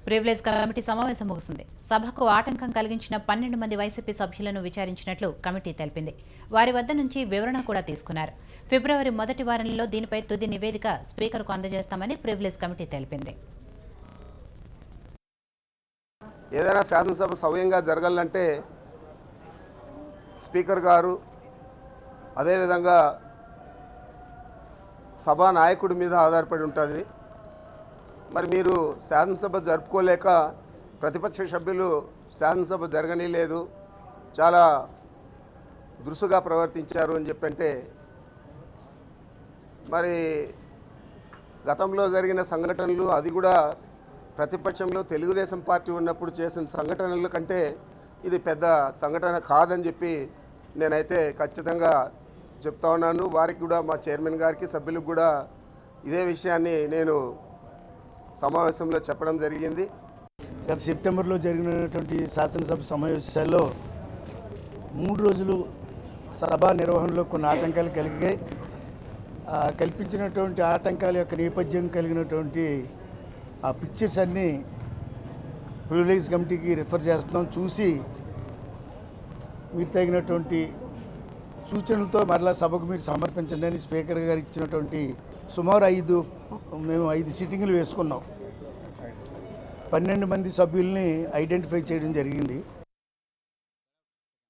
Privilege committee సమావేశం ముగిసింది. సభకు ఆటంకం కలిగించిన 12 మంది వైసీపీ సభ్యులను విచారించినట్లు కమిటీ తెలిపింది. వారి వద్ద నుంచి వివరణ కూడా తీసుకున్నారు. ఫిబ్రవరి మొదటి వారంలో దీనిపై తుది నివేదిక స్పీకర్కు అందజేస్తామని ప్రివిలేజ్ కమిటీ తెలిపింది. ఏదైనా శాసనసభ సవ్యంగా జరగాలంటే స్పీకర్ గారు అదేవిధంగా సభా నాయకుడి మీద ఆధారపడి ఉంటుంది. మరి మీరు శాసనసభ జరుపుకోలేక ప్రతిపక్ష సభ్యులు శాసనసభ జరగనీలేదు, చాలా దురుసుగా ప్రవర్తించారు అని చెప్పంటే, మరి గతంలో జరిగిన సంఘటనలు, అది కూడా ప్రతిపక్షంలో తెలుగుదేశం పార్టీ ఉన్నప్పుడు చేసిన సంఘటనల కంటే ఇది పెద్ద సంఘటన కాదని చెప్పి నేనైతే ఖచ్చితంగా చెప్తా ఉన్నాను. వారికి కూడా, మా చైర్మన్ గారికి, సభ్యులకు కూడా ఇదే విషయాన్ని నేను సమావేశంలో చెప్పడం జరిగింది. గత సెప్టెంబర్లో జరిగినటువంటి శాసనసభ సమావేశాల్లో 3 రోజులు సభా నిర్వహణలో కొన్ని ఆటంకాలు కలిగాయి. కల్పించినటువంటి ఆటంకాల యొక్క నేపథ్యం కలిగినటువంటి ఆ పిక్చర్స్ అన్నీ ప్రివిలేజ్ కమిటీకి రిఫర్ చేస్తున్నాం. చూసి మీరు తగినటువంటి సూచనలతో మరలా సభకు మీరు సమర్పించండి అని స్పీకర్ గారు ఇచ్చినటువంటి సుమారు మేము 5 సిట్టింగులు వేసుకున్నాం. 12 మంది సభ్యుల్ని ఐడెంటిఫై చేయడం జరిగింది.